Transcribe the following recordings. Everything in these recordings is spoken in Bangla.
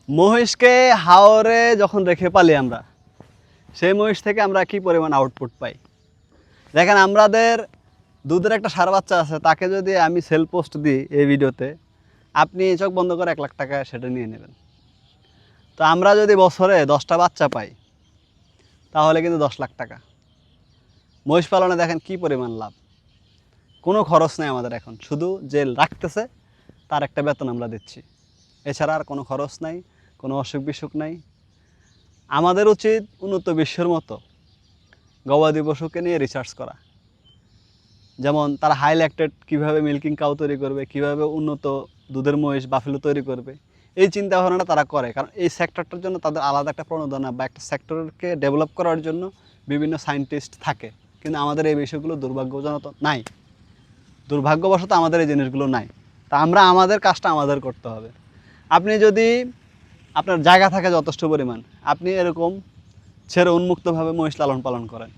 মহিষকে হাওরে যখন রেখে পালি আমরা, সেই মহিষ থেকে আমরা কি পরিমাণ আউটপুট পাই দেখেন। আমাদের দুধের একটা ষাঁড় বাচ্চা আছে, তাকে যদি আমি সেল পোস্ট দিই এই ভিডিওতে, আপনি চোখ বন্ধ করে 1 লাখ টাকা সেটা নিয়ে নেবেন। তো আমরা যদি বছরে 10টা বাচ্চা পাই তাহলে কিন্তু 10 লাখ টাকা। মহিষ পালনে দেখেন কি পরিমাণ লাভ, কোনো খরচ নেই আমাদের। এখন শুধু যে রাখতেছে তার একটা বেতন আমরা দিচ্ছি, এছাড়া আর কোনো খরচ নাই, কোনো অসুখ বিসুখ নাই। আমাদের উচিত উন্নত বিশ্বের মতো গবাদি পশুকে নিয়ে রিসার্চ করা, যেমন তারা হাইল্যাক্টেড কীভাবে মিল্কিং কাউ তৈরি করবে, কীভাবে উন্নত দুধের মহিষ বাফেলো তৈরি করবে, এই চিন্তা ভাবনাটা তারা করে। কারণ এই সেক্টরটার জন্য তাদের আলাদা একটা প্রণোদনা বা একটা সেক্টরকে ডেভেলপ করার জন্য বিভিন্ন সায়েন্টিস্ট থাকে, কিন্তু আমাদের এই বিষয়গুলো দুর্ভাগ্যজনক নাই, দুর্ভাগ্যবশত আমাদের এই জিনিসগুলো নাই। তা আমরা আমাদের কাজটা আমাদের করতে হবে। আপনি যদি আপনার জায়গা থাকে যথেষ্ট পরিমাণ, আপনি এরকম ছেড়ে উন্মুক্তভাবে মহিষ লালন পালন করেন,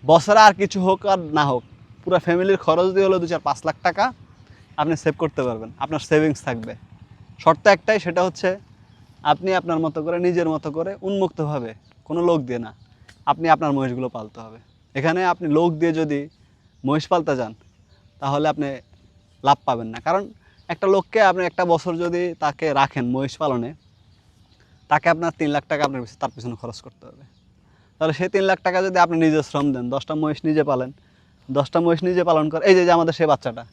বছরে আর কিছু হোক আর না হোক, পুরো ফ্যামিলির খরচ দিয়ে হলো 2-4-5 লাখ টাকা আপনি সেভ করতে পারবেন, আপনার সেভিংস থাকবে। শর্ত একটাই, সেটা হচ্ছে আপনি আপনার মতো করে, নিজের মতো করে, উন্মুক্তভাবে, কোনো লোক দিয়ে না, আপনি আপনার মহিষগুলো পালতে হবে। এখানে আপনি লোক দিয়ে যদি মহিষ পালতে যান তাহলে আপনি লাভ পাবেন না। কারণ একটা লোককে আপনি একটা বছর যদি তাকে রাখেন মহিষ পালনে, তাকে আপনার 3 লাখ টাকা আপনার তার পিছনে খরচ করতে হবে। তাহলে সেই 3 লাখ টাকা যদি আপনি নিজে শ্রম দেন, 10টা মহিষ নিজে পালেন, 10টা মহিষ নিজে পালন করে, এই যে আমাদের সেই বাচ্চাটা,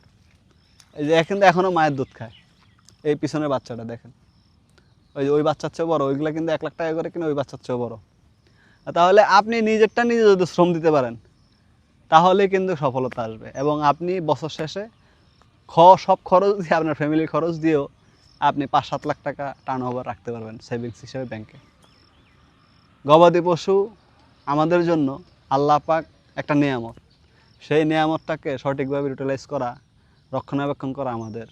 এই যে কিন্তু এখনও মায়ের দুধ খায়, এই পিছনের বাচ্চাটা দেখেন, ওই যে ওই বাচ্চার চেয়েও বড়ো, ওইগুলো কিন্তু 1 লাখ টাকা করে কিনে ওই বাচ্চার চেয়েও বড়ো। তাহলে আপনি নিজেরটা নিজে যদি শ্রম দিতে পারেন তাহলে কিন্তু সফলতা আসবে, এবং আপনি বছর শেষে সব খরচ দিয়ে, আপনার ফ্যামিলির খরচ দিয়েও আপনি 5-7 লাখ টাকা টার্ন ওভার রাখতে পারবেন সেভিংস হিসেবে ব্যাংকে। গবাদি পশু আমাদের জন্য আল্লাহ পাক একটা নিয়ামত, সেই নিয়ামতটাকে সঠিকভাবে ইউটিলাইজ করা, রক্ষণাবেক্ষণ করা আমাদের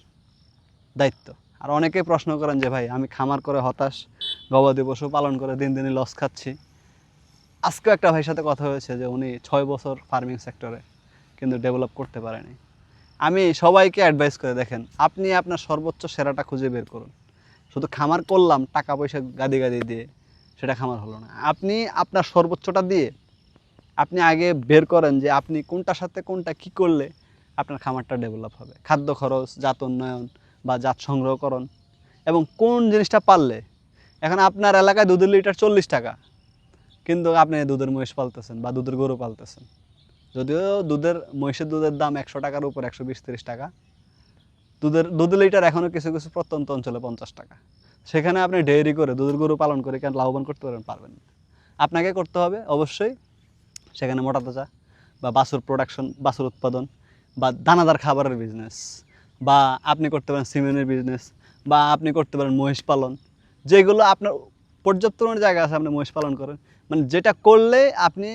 দায়িত্ব। আর অনেকেই প্রশ্ন করেন যে ভাই আমি খামার করে হতাশ, গবাদি পশু পালন করে দিন দিনই লস খাচ্ছি। আজকেও একটা ভাইয়ের সাথে কথা হয়েছে যে উনি 6 বছর ফার্মিং সেক্টরে কিন্তু ডেভেলপ করতে পারেনি। আমি সবাইকে অ্যাডভাইস করে, দেখেন আপনি আপনার সর্বোচ্চ সেরাটা খুঁজে বের করুন। শুধু খামার করলাম টাকা পয়সা গাদি গাদি দিয়ে, সেটা খামার হলো না। আপনি আপনার সর্বোচ্চটা দিয়ে আপনি আগে বের করেন যে আপনি কোনটার সাথে কোনটা কি করলে আপনার খামারটা ডেভেলপ হবে। খাদ্য খরচ, জাত উন্নয়ন বা জাত সংগ্রহকরণ, এবং কোন জিনিসটা পারলে। এখন আপনার এলাকায় দুধের লিটার 40 টাকা, কিন্তু আপনি দুধের মহিষ পালতেছেন বা দুধের গরু পালতেছেন, যদিও মহিষের দুধের দাম 100 টাকার উপর, 120-130 টাকা। দুধের লিটার এখনও কিছু কিছু প্রত্যন্ত অঞ্চলে 50 টাকা। সেখানে আপনি ডেয়ারি করে দুধের গরু পালন করে কেন লাভবান করতে পারবেন না। আপনাকে করতে হবে অবশ্যই সেখানে মোটা তাজা বা বাছুর প্রোডাকশন, বাছুর উৎপাদন, বা দানাদার খাবারের বিজনেস, বা আপনি করতে পারেন সিমেন্টের বিজনেস, বা আপনি করতে পারেন মহিষ পালন। যেগুলো আপনার পর্যাপ্ত পরিমাণে জায়গা আছে, আপনি মহিষ পালন করেন, মানে যেটা করলে আপনি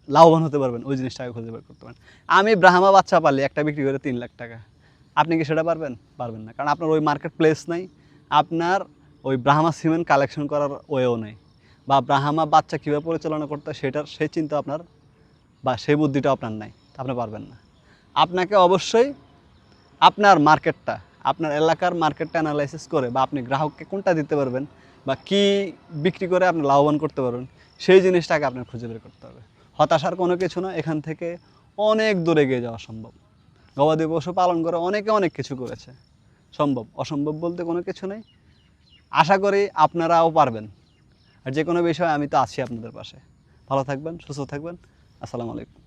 লাভবান হতে পারবেন, ওই জিনিসটাকে খুঁজে বের করতে পারেন। আমি ব্রাহ্মা বাচ্চা পালি, একটা বিক্রি করে 3 লাখ টাকা, আপনি কি সেটা পারবেন না, কারণ আপনার ওই মার্কেট প্লেস নাই, আপনার ওই ব্রাহ্মা সিমেন্ট কালেকশন করার ওয়েও নেই, বা ব্রাহ্মা বাচ্চা কীভাবে পরিচালনা করতে হয় সেই চিন্তা আপনার বা সেই বুদ্ধিটা আপনার নাই, আপনি পারবেন না। আপনাকে অবশ্যই আপনার মার্কেটটা, আপনার এলাকার মার্কেটটা অ্যানালাইসিস করে, বা আপনি গ্রাহককে কোনটা দিতে পারবেন বা কি বিক্রি করে আপনি লাভবান করতে পারবেন, সেই জিনিসটাকে আপনার খুঁজে বের করতে হবে। হতাশার কোনো কিছু না, এখান থেকে অনেক দূরে এগিয়ে যাওয়া সম্ভব। গবাদি পশু পালন করে অনেকে অনেক কিছু করেছে, সম্ভব, অসম্ভব বলতে কোনো কিছু নেই। আশা করি আপনারাও পারবেন। আর যে কোনো বিষয়ে আমি তো আছি আপনাদের পাশে। ভালো থাকবেন, সুস্থ থাকবেন। আসসালামু আলাইকুম।